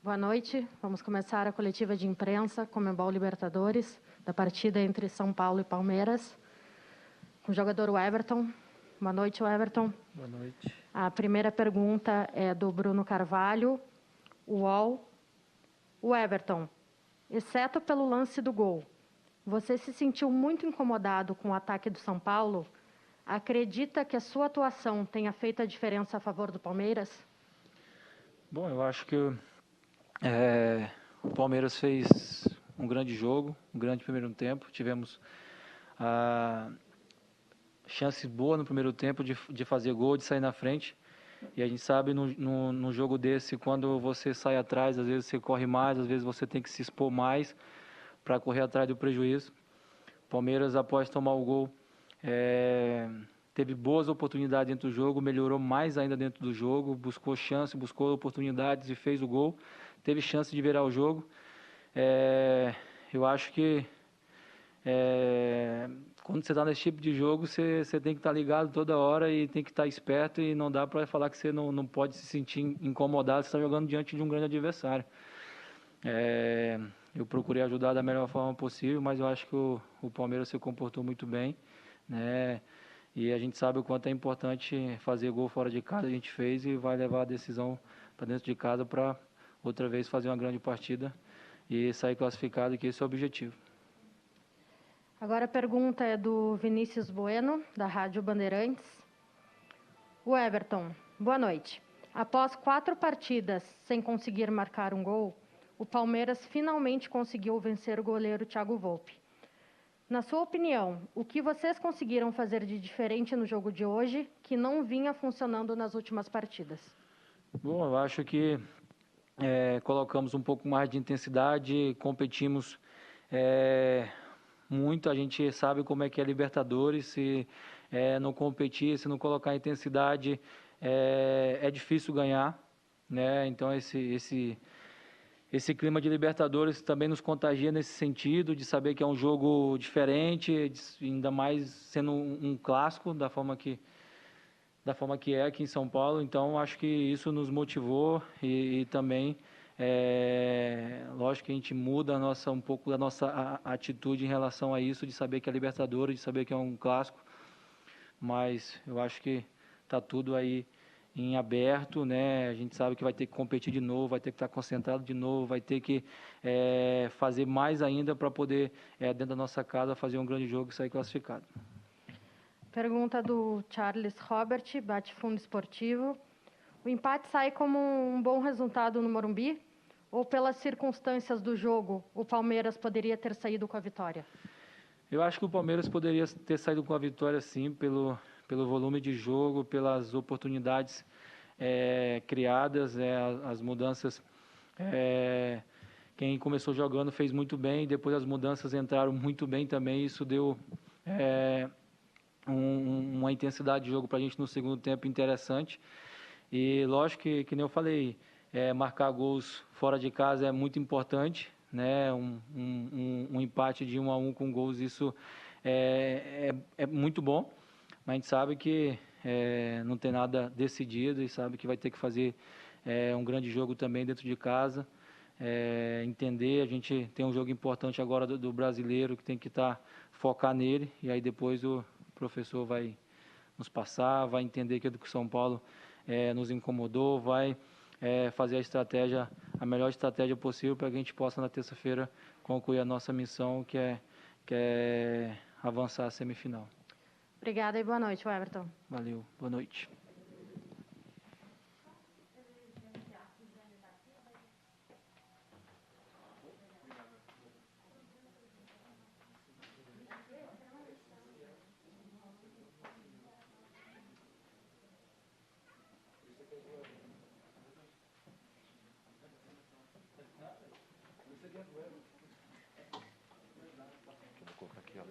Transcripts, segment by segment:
Boa noite. Vamos começar a coletiva de imprensa Conmebol Libertadores, da partida entre São Paulo e Palmeiras, com o jogador Everton. Boa noite, Everton. Boa noite. A primeira pergunta é do Bruno Carvalho, UOL. O Everton, exceto pelo lance do gol, você se sentiu muito incomodado com o ataque do São Paulo? Acredita que a sua atuação tenha feito a diferença a favor do Palmeiras? Bom, eu acho que o Palmeiras fez um grande jogo, um grande primeiro tempo. Tivemos chances boas no primeiro tempo de fazer gol, de sair na frente. E a gente sabe num jogo desse, quando você sai atrás, às vezes você corre mais, às vezes você tem que se expor mais para correr atrás do prejuízo. O Palmeiras, após tomar o gol, teve boas oportunidades dentro do jogo, melhorou mais ainda dentro do jogo, buscou chance, buscou oportunidades e fez o gol. Teve chance de virar o jogo. Eu acho que quando você está nesse tipo de jogo, você tem que estar ligado toda hora e tem que estar esperto, e não dá para falar que você não pode se sentir incomodado, você está jogando diante de um grande adversário. Eu procurei ajudar da melhor forma possível, mas eu acho que o Palmeiras se comportou muito bem, né? E a gente sabe o quanto é importante fazer gol fora de casa, a gente fez, e vai levar a decisão para dentro de casa para outra vez fazer uma grande partida e sair classificado, que esse é o objetivo. Agora a pergunta é do Vinícius Bueno, da Rádio Bandeirantes. O Everton, boa noite. Após 4 partidas sem conseguir marcar um gol, o Palmeiras finalmente conseguiu vencer o goleiro Thiago Volpi. Na sua opinião, o que vocês conseguiram fazer de diferente no jogo de hoje que não vinha funcionando nas últimas partidas? Bom, eu acho que colocamos um pouco mais de intensidade, competimos muito. A gente sabe como é que é Libertadores, se não competir, se não colocar intensidade, é difícil ganhar, né? Então esse clima de Libertadores também nos contagia nesse sentido, de saber que é um jogo diferente, ainda mais sendo um clássico da forma que é aqui em São Paulo. Então acho que isso nos motivou e também lógico que a gente muda um pouco da nossa atitude em relação a isso, de saber que é Libertadores, de saber que é um clássico, mas eu acho que está tudo aí em aberto, né? A gente sabe que vai ter que competir de novo, vai ter que estar concentrado de novo, vai ter que fazer mais ainda para poder, dentro da nossa casa, fazer um grande jogo e sair classificado. Pergunta do Charles Robert, Bate-Fundo Esportivo. O empate sai como um bom resultado no Morumbi? Ou pelas circunstâncias do jogo, o Palmeiras poderia ter saído com a vitória? Eu acho que o Palmeiras poderia ter saído com a vitória, sim, pelo volume de jogo, pelas oportunidades criadas, as mudanças. Quem começou jogando fez muito bem, depois as mudanças entraram muito bem também. Isso deu uma intensidade de jogo para a gente no segundo tempo interessante. E lógico que nem eu falei, marcar gols fora de casa é muito importante, né? Um empate de 1-1 com gols, isso é muito bom, mas a gente sabe que não tem nada decidido e sabe que vai ter que fazer um grande jogo também dentro de casa. Entender, a gente tem um jogo importante agora do brasileiro, que tem que focar nele, e aí depois o professor vai nos passar, vai entender que o São Paulo nos incomodou, vai fazer a melhor estratégia possível para que a gente possa na terça-feira concluir a nossa missão, que é avançar a semifinal. Obrigada e boa noite, Everton. Valeu, boa noite. Vou colocar aqui, ó.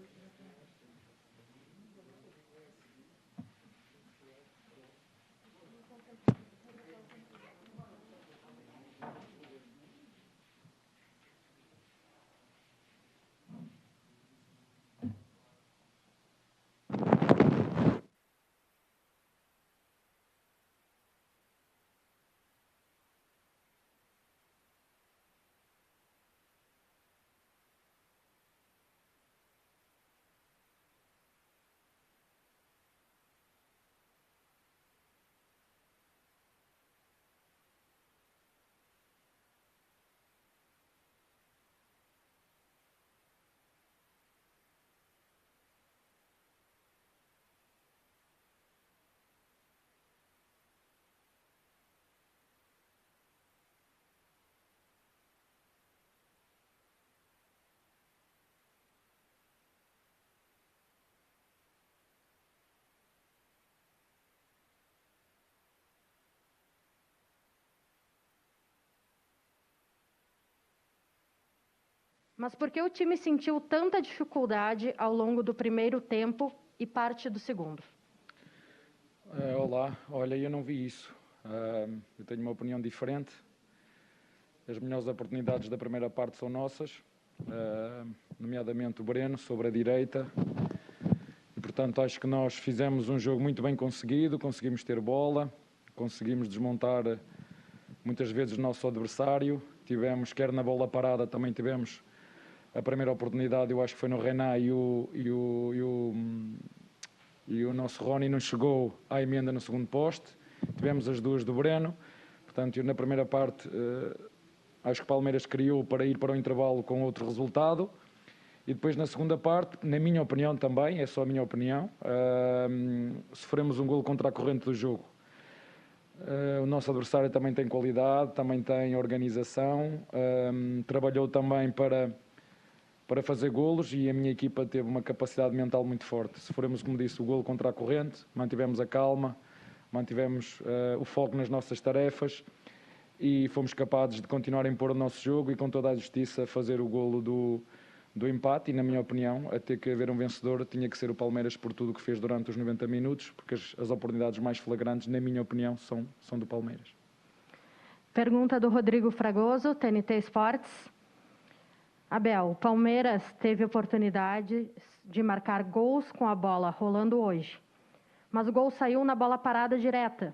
Mas por que o time sentiu tanta dificuldade ao longo do primeiro tempo e parte do segundo? Olá, olha, eu não vi isso. Eu tenho uma opinião diferente. As melhores oportunidades da primeira parte são nossas, nomeadamente o Breno sobre a direita. E, portanto, acho que nós fizemos um jogo muito bem conseguido, conseguimos ter bola, conseguimos desmontar muitas vezes o nosso adversário. Tivemos, quer na bola parada, também tivemos a primeira oportunidade, eu acho que foi no Renan e o nosso Rony não chegou à emenda no segundo poste. Tivemos as duas do Breno. Portanto, eu na primeira parte acho que o Palmeiras criou para ir para o intervalo com outro resultado. E depois na segunda parte, na minha opinião também, é só a minha opinião, sofremos um golo contra a corrente do jogo. O nosso adversário também tem qualidade, também tem organização, trabalhou também para fazer golos e a minha equipa teve uma capacidade mental muito forte. Sofremos, como disse, o golo contra a corrente, mantivemos a calma, mantivemos o foco nas nossas tarefas e fomos capazes de continuar a impor o nosso jogo e com toda a justiça fazer o golo do empate. E na minha opinião, a ter que haver um vencedor, tinha que ser o Palmeiras por tudo o que fez durante os 90 minutos, porque as oportunidades mais flagrantes, na minha opinião, são do Palmeiras. Pergunta do Rodrigo Fragoso, TNT Esportes. Abel, o Palmeiras teve oportunidade de marcar gols com a bola rolando hoje, mas o gol saiu na bola parada direta.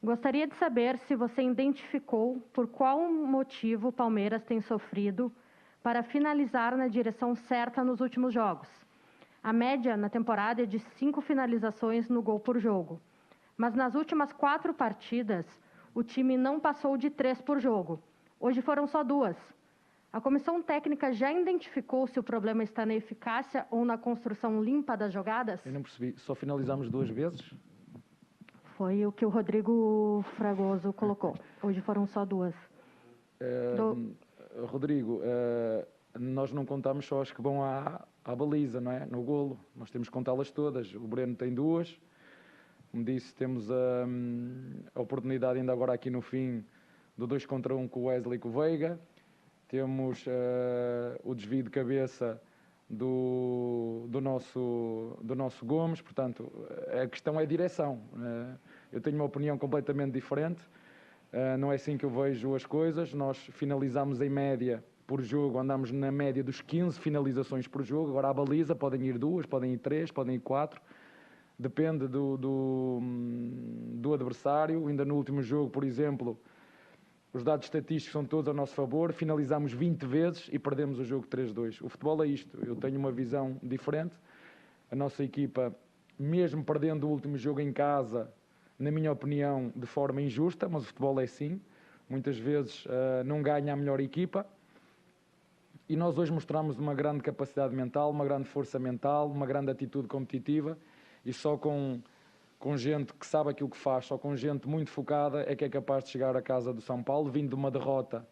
Gostaria de saber se você identificou por qual motivo o Palmeiras tem sofrido para finalizar na direção certa nos últimos jogos. A média na temporada é de 5 finalizações no gol por jogo, mas nas últimas 4 partidas o time não passou de 3 por jogo. Hoje foram só 2. A comissão técnica já identificou se o problema está na eficácia ou na construção limpa das jogadas? Eu não percebi, só finalizamos 2 vezes? Foi o que o Rodrigo Fragoso colocou. Hoje foram só 2. Rodrigo, nós não contamos só as que vão à baliza, não é? No golo. Nós temos que contá-las todas. O Breno tem 2. Como disse, temos a oportunidade ainda agora aqui no fim do 2 contra 1 com o Wesley e com o Veiga. Temos o desvio de cabeça do nosso Gomes. Portanto, a questão é a direção. Eu tenho uma opinião completamente diferente. Não é assim que eu vejo as coisas. Nós finalizamos em média por jogo, andamos na média dos 15 finalizações por jogo. Agora a baliza podem ir 2, podem ir 3, podem ir 4. Depende do adversário. Ainda no último jogo, por exemplo, os dados estatísticos são todos a nosso favor. Finalizamos 20 vezes e perdemos o jogo 3-2. O futebol é isto. Eu tenho uma visão diferente. A nossa equipa, mesmo perdendo o último jogo em casa, na minha opinião, de forma injusta, mas o futebol é assim. Muitas vezes não ganha a melhor equipa. E nós hoje mostramos uma grande capacidade mental, uma grande força mental, uma grande atitude competitiva. E só com gente que sabe aquilo que faz, só com gente muito focada, é que é capaz de chegar à casa do São Paulo, vindo de uma derrota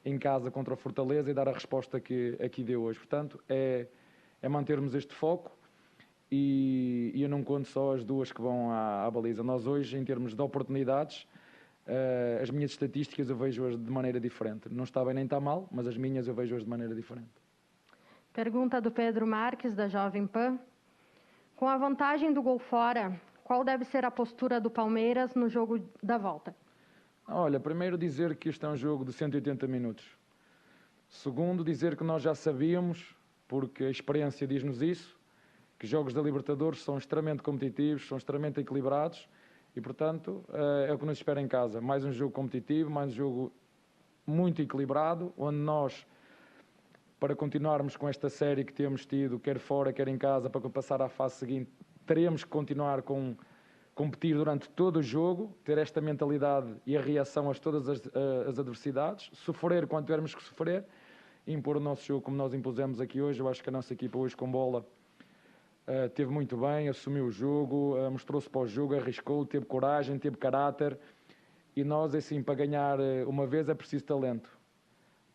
em casa contra o Fortaleza e dar a resposta que aqui deu hoje. Portanto, é mantermos este foco e eu não conto só as 2 que vão à baliza. Nós hoje, em termos de oportunidades, as minhas estatísticas eu vejo-as de maneira diferente. Não está bem nem está mal, mas as minhas eu vejo-as de maneira diferente. Pergunta do Pedro Marques, da Jovem Pan. Com a vantagem do gol fora, qual deve ser a postura do Palmeiras no jogo da volta? Olha, primeiro dizer que este é um jogo de 180 minutos. Segundo, dizer que nós já sabíamos, porque a experiência diz-nos isso, que jogos da Libertadores são extremamente competitivos, são extremamente equilibrados e, portanto, é o que nos espera em casa. Mais um jogo competitivo, mais um jogo muito equilibrado, onde nós, para continuarmos com esta série que temos tido, quer fora, quer em casa, para passar à fase seguinte, teremos que continuar com competir durante todo o jogo, ter esta mentalidade e a reação a todas as adversidades, sofrer quando tivermos que sofrer e impor o nosso jogo como nós impusemos aqui hoje. Eu acho que a nossa equipa hoje com bola teve muito bem, assumiu o jogo, mostrou-se para o jogo, arriscou, teve coragem, teve caráter. E nós, assim, para ganhar uma vez é preciso talento.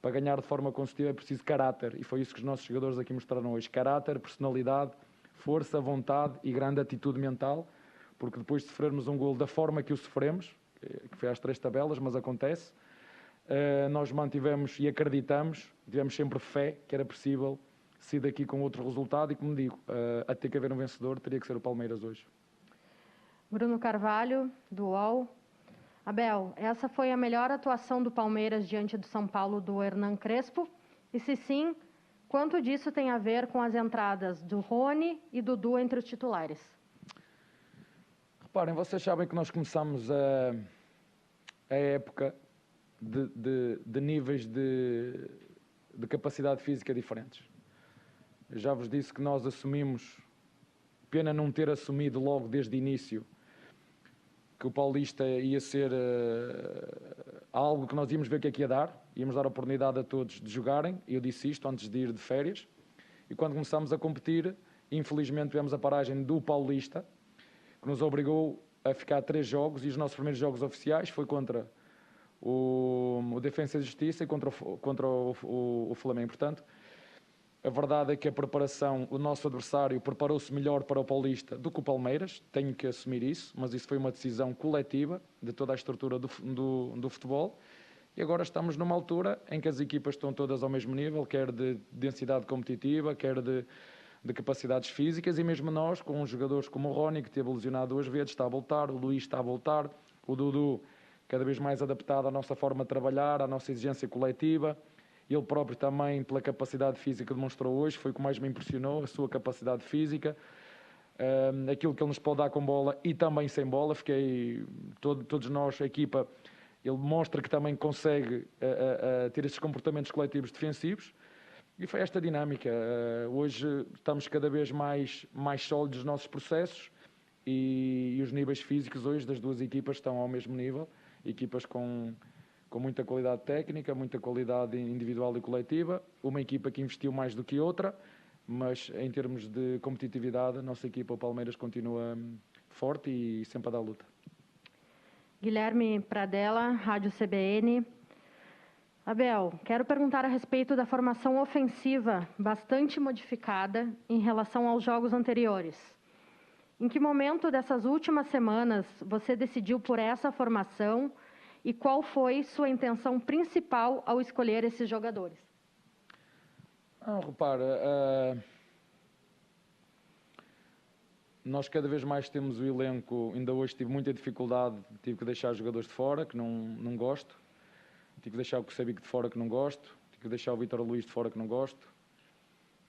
Para ganhar de forma consecutiva é preciso caráter. E foi isso que os nossos jogadores aqui mostraram hoje. Caráter, personalidade, força, vontade e grande atitude mental. Porque depois de sofrermos um golo da forma que o sofremos, que foi às 3 tabelas, mas acontece, nós mantivemos e acreditamos, tivemos sempre fé que era possível sair daqui com outro resultado e, como digo, a ter que haver um vencedor, teria que ser o Palmeiras hoje. Bruno Carvalho, do UOL. Abel, essa foi a melhor atuação do Palmeiras diante do São Paulo do Hernan Crespo? E se sim, quanto disso tem a ver com as entradas do Rony e Dudu entre os titulares? Reparem, vocês sabem que nós começamos a época de níveis de capacidade física diferentes. Eu já vos disse que nós assumimos, pena não ter assumido logo desde o início, que o Paulista ia ser algo que nós íamos ver o que é que ia dar, íamos dar a oportunidade a todos de jogarem, eu disse isto antes de ir de férias, e quando começámos a competir, infelizmente tivemos a paragem do Paulista, que nos obrigou a ficar 3 jogos, e os nossos primeiros jogos oficiais foi contra o Defensa e Justiça e contra o Flamengo. Portanto, a verdade é que a preparação, o nosso adversário preparou-se melhor para o Paulista do que o Palmeiras, tenho que assumir isso, mas isso foi uma decisão coletiva de toda a estrutura do futebol. E agora estamos numa altura em que as equipas estão todas ao mesmo nível, quer de densidade competitiva, quer de capacidades físicas, e mesmo nós, com jogadores como o Rony, que teve lesionado 2 vezes, está a voltar, o Luís está a voltar, o Dudu cada vez mais adaptado à nossa forma de trabalhar, à nossa exigência coletiva. Ele próprio também, pela capacidade física que demonstrou hoje, foi o que mais me impressionou, a sua capacidade física, aquilo que ele nos pode dar com bola e também sem bola. Todos nós, a equipa, ele mostra que também consegue ter esses comportamentos coletivos defensivos, e foi esta dinâmica. Hoje estamos cada vez mais sólidos nos nossos processos, e os níveis físicos hoje das duas equipas estão ao mesmo nível, equipas com muita qualidade técnica, muita qualidade individual e coletiva, uma equipa que investiu mais do que outra, mas em termos de competitividade, a nossa equipa, o Palmeiras, continua forte e sempre a dar luta. Guilherme Pradella, Rádio CBN. Abel, quero perguntar a respeito da formação ofensiva bastante modificada em relação aos jogos anteriores. Em que momento dessas últimas semanas você decidiu por essa formação e qual foi sua intenção principal ao escolher esses jogadores? Repara, nós cada vez mais temos o elenco. Ainda hoje tive muita dificuldade, tive que deixar jogadores de fora que não gosto, tive que deixar o Kusevic de fora que não gosto, tive que deixar o Vítor Luís de fora que não gosto,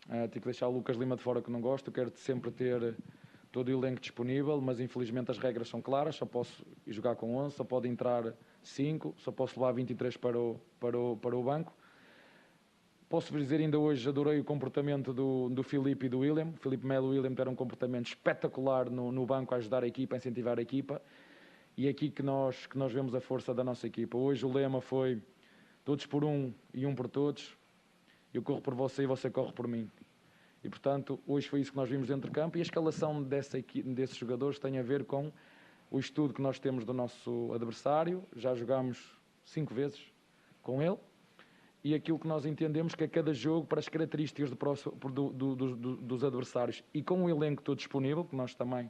tive que deixar o Lucas Lima de fora que não gosto. Eu quero sempre ter todo o elenco disponível, mas infelizmente as regras são claras, só posso jogar com 11, só pode entrar 5, só posso levar 23 para o banco. Posso dizer, ainda hoje adorei o comportamento do Filipe e do William. O Filipe Melo e o William tiveram um comportamento espetacular no banco, a ajudar a equipa, a incentivar a equipa, e é aqui que nós vemos a força da nossa equipa. Hoje o lema foi todos por um e um por todos. Eu corro por você e você corre por mim. E, portanto, hoje foi isso que nós vimos dentro de campo, e a escalação desses jogadores tem a ver com o estudo que nós temos do nosso adversário. Já jogámos 5 vezes com ele, e aquilo que nós entendemos que a cada jogo, para as características dos adversários e com o elenco todo disponível, que nós também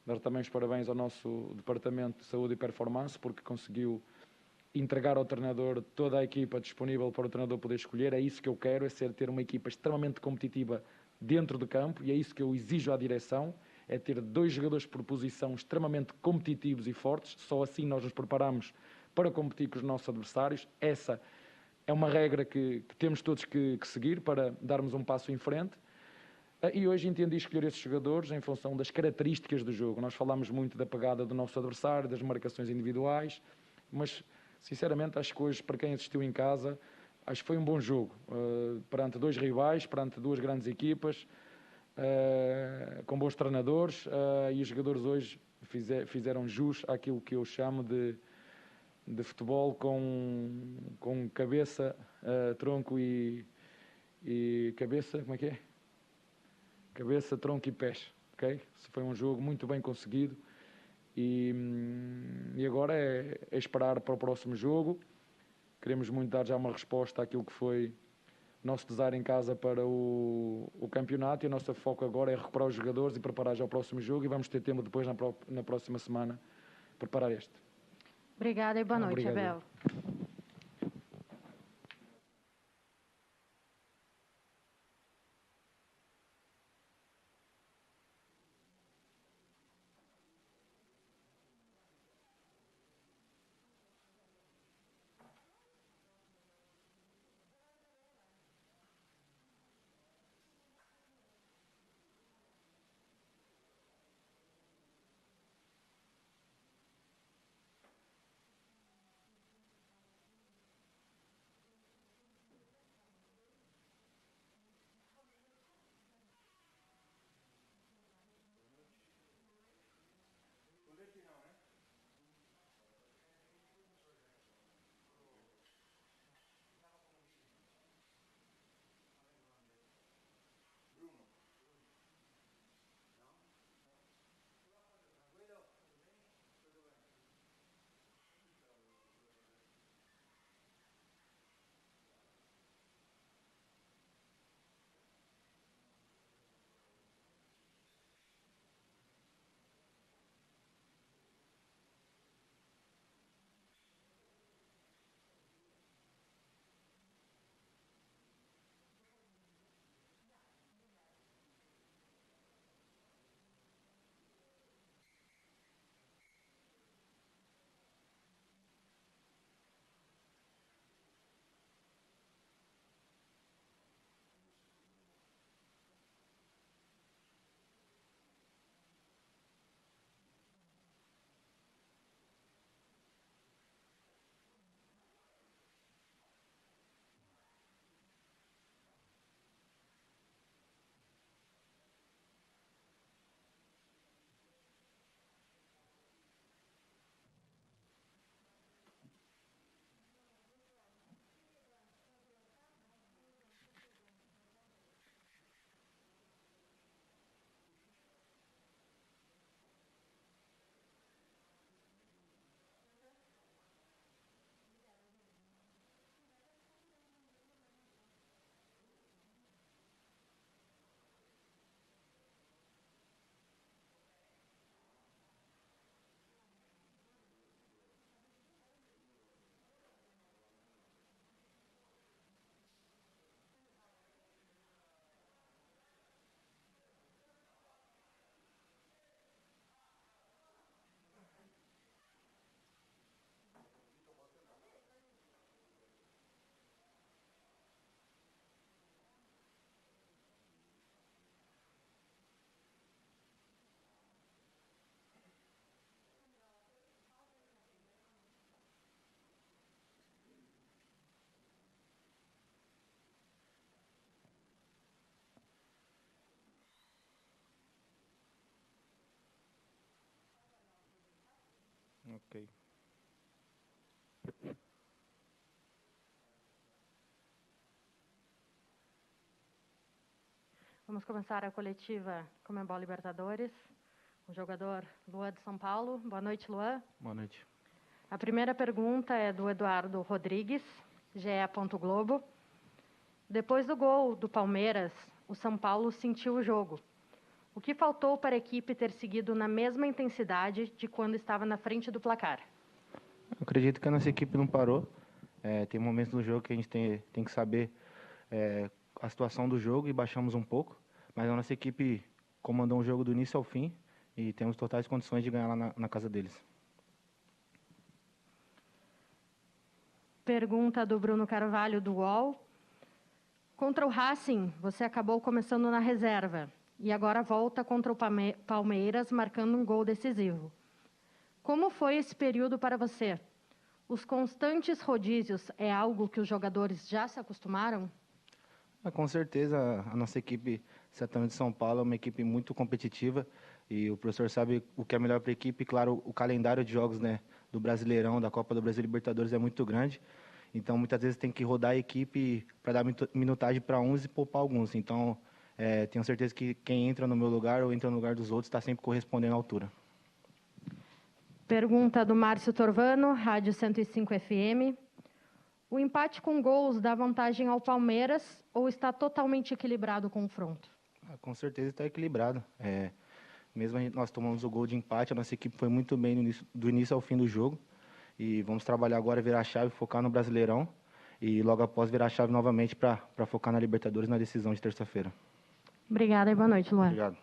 dar também os parabéns ao nosso Departamento de Saúde e Performance, porque conseguiu entregar ao treinador toda a equipa disponível para o treinador poder escolher. É isso que eu quero, ter uma equipa extremamente competitiva dentro do campo, e é isso que eu exijo à direção, é ter 2 jogadores por posição extremamente competitivos e fortes. Só assim nós nos preparamos para competir com os nossos adversários. Essa é uma regra que temos todos que seguir para darmos um passo em frente. E hoje entendi escolher esses jogadores em função das características do jogo. Nós falamos muito da pegada do nosso adversário, das marcações individuais, mas sinceramente acho que hoje, para quem assistiu em casa, acho que foi um bom jogo, perante 2 rivais, perante 2 grandes equipas, com bons treinadores, e os jogadores hoje fizeram jus àquilo que eu chamo de futebol com cabeça, tronco e cabeça, como é que é? Cabeça, tronco e pés, ok? Foi um jogo muito bem conseguido, e agora é esperar para o próximo jogo. Queremos muito dar já uma resposta àquilo que foi o nosso design em casa para o campeonato, e o nosso foco agora é recuperar os jogadores e preparar já o próximo jogo, e vamos ter tempo depois na próxima semana preparar este. Obrigada e boa noite, Obrigado. Abel. Ok. Vamos começar a coletiva Conmebol Libertadores. O jogador Luan de São Paulo. Boa noite, Luan. Boa noite. A primeira pergunta é do Eduardo Rodrigues, GE. Globo. Depois do gol do Palmeiras, o São Paulo sentiu o jogo. O que faltou para a equipe ter seguido na mesma intensidade de quando estava na frente do placar? Eu acredito que a nossa equipe não parou. Tem momentos do jogo que a gente tem que saber a situação do jogo e baixamos um pouco. Mas a nossa equipe comandou o jogo do início ao fim e temos totais condições de ganhar lá na casa deles. Pergunta do Bruno Carvalho, do UOL. Contra o Racing, você acabou começando na reserva e agora volta contra o Palmeiras, marcando um gol decisivo. Como foi esse período para você? Os constantes rodízios é algo que os jogadores já se acostumaram? Com certeza, a nossa equipe Setão de São Paulo é uma equipe muito competitiva e o professor sabe o que é melhor para a equipe. Claro, o calendário de jogos, né, do Brasileirão, da Copa do Brasil e Libertadores é muito grande. Então, muitas vezes tem que rodar a equipe para dar minutagem para uns e poupar alguns. Então, tenho certeza que quem entra no meu lugar ou entra no lugar dos outros está sempre correspondendo à altura. Pergunta do Márcio Torvano, Rádio 105 FM. O empate com gols dá vantagem ao Palmeiras ou está totalmente equilibrado o confronto? Com certeza está equilibrado. Mesmo nós tomamos o gol de empate, a nossa equipe foi muito bem do início ao fim do jogo. E vamos trabalhar agora, virar a chave, focar no Brasileirão. E logo após virar a chave novamente para focar na Libertadores na decisão de terça-feira. Obrigada e boa noite, Luan. Obrigado.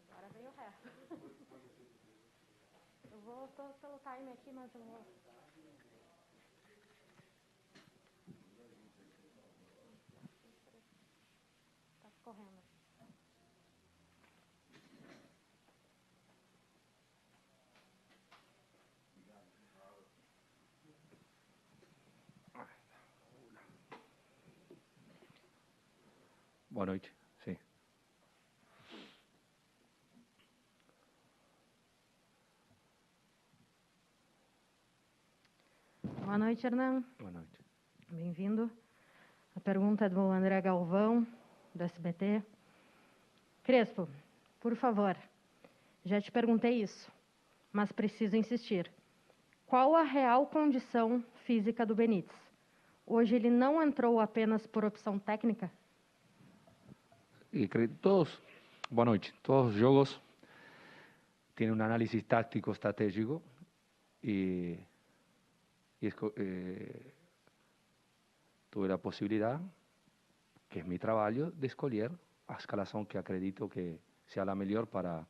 Agora vem o resto. Eu vou pelo time aqui, mas eu vou... Tá correndo. Boa noite. Sim. Boa noite, Hernan. Boa noite. Bem-vindo. A pergunta é do André Galvão, do SBT. Crespo, por favor, já te perguntei isso, mas preciso insistir. Qual a real condição física do Benítez? Hoje ele não entrou apenas por opção técnica? Boa noite. Todos os jogos têm um análise tático estratégico e tuve a possibilidade, que é meu trabalho, de escolher a escalação que acredito que seja a melhor para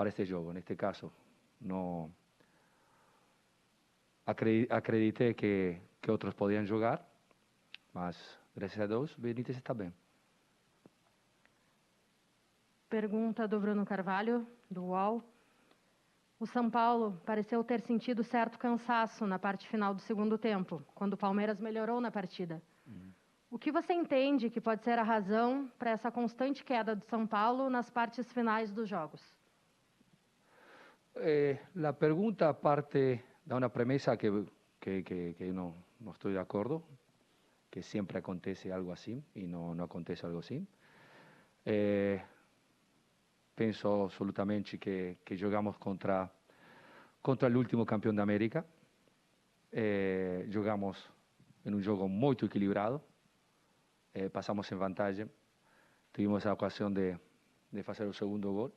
este jogo. Neste caso, não acreditei que outros podiam jogar, mas, graças a Deus, Benítez está bem. Pergunta do Bruno Carvalho, do UOL. O São Paulo pareceu ter sentido certo cansaço na parte final do segundo tempo, quando o Palmeiras melhorou na partida. O que você entende que pode ser a razão para essa constante queda do São Paulo nas partes finais dos jogos? A pergunta parte de uma premissa que eu não estou de acordo, que sempre acontece algo assim e não acontece algo assim. Penso absolutamente que jogamos contra o último campeão da América. Jogamos em um jogo muito equilibrado. Passamos em vantagem. Tivemos a ocasião de fazer o segundo gol.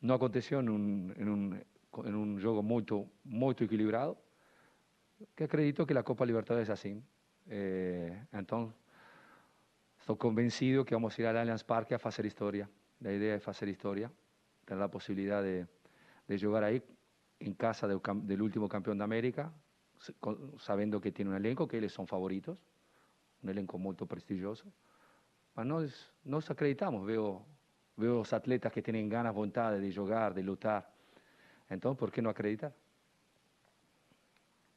Não aconteceu em um jogo muito equilibrado, que acredito que a Copa Libertadores é assim. Então, estou convencido que vamos ir ao Allianz Parque a fazer história. A ideia é fazer história, ter a possibilidade de jogar aí, em casa do último campeão da América, sabendo que tiene un elenco, que eles son favoritos, un elenco muy prestigioso. Mas nós acreditamos, veo os atletas que tienen ganas, vontade de jogar, de lutar. Então, por que não acreditar?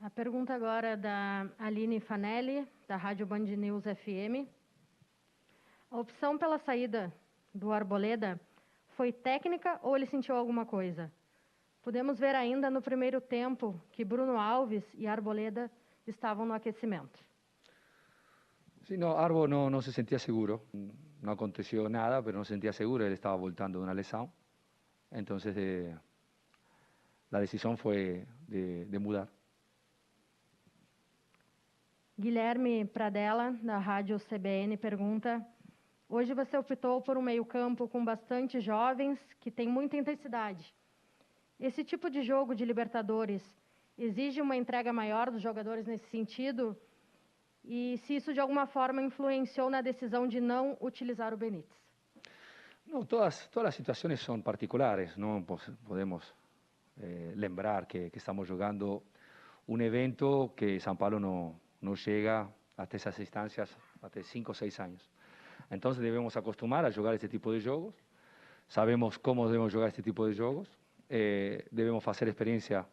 A pergunta agora é da Aline Fanelli, da Rádio Band News FM. A opção pela saída do Arboleda foi técnica ou ele sentiu alguma coisa? Podemos ver ainda no primeiro tempo que Bruno Alves e Arboleda estavam no aquecimento. Sí, no, Arbo no se sentía seguro, no aconteció nada, pero no se sentía seguro, él estaba voltando de una lesión. Entonces la decisión fue de mudar. Guilherme Pradella, da Rádio CBN, pergunta: hoje você optou por um meio-campo com bastante jovens que tem muita intensidade. Esse tipo de jogo de Libertadores exige uma entrega maior dos jogadores nesse sentido? E se isso de alguma forma influenciou na decisão de não utilizar o Benítez? No, todas las situaciones son particulares, no podemos lembrar que estamos jugando un evento que São Paulo no llega hasta esas instancias hasta 5 o 6 años. Entonces debemos acostumar a jugar este tipo de juegos, sabemos cómo debemos jugar este tipo de juegos, debemos hacer experiencia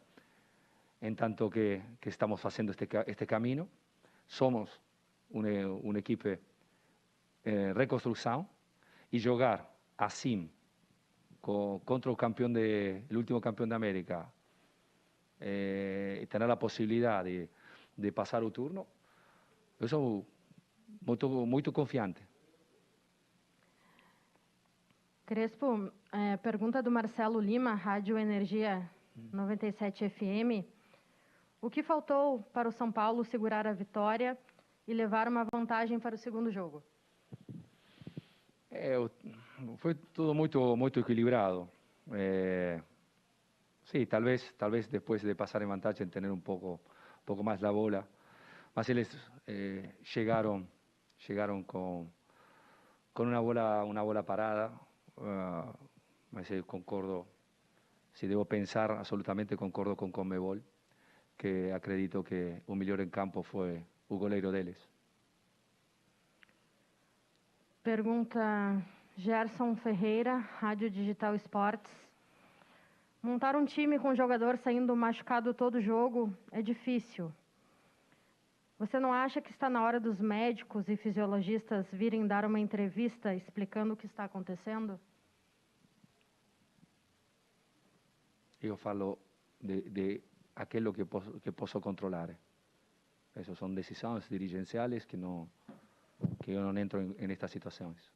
en tanto que estamos haciendo este camino. Somos un equipo reconstrucción y jugar así contra el último campeón de América y tener la posibilidad de pasar el turno, yo soy muy confiante. Crespo, pergunta do Marcelo Lima, Rádio Energia 97 FM. O que faltou para o São Paulo segurar a vitória e levar uma vantagem para o segundo jogo? Foi tudo muito equilibrado. Sí, tal vez después de pasar en vantagem tener un poco más la bola, mas eles llegaron con una bola parada. Mas concordo, si debo pensar, absolutamente concordo con Conmebol, que acredito que o melhor em campo foi o goleiro deles. Pergunta Gerson Ferreira, Rádio Digital Esportes. Montar um time com jogador saindo machucado todo jogo é difícil. Você não acha que está na hora dos médicos e fisiologistas virem dar uma entrevista explicando o que está acontecendo? Eu falo de aquello que posso controlar. Esas son decisiones dirigenciales que yo no entro en estas situaciones.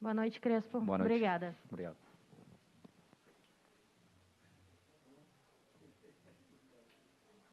Boa noite, Crespo. Boa noite. Obrigada. Obrigado.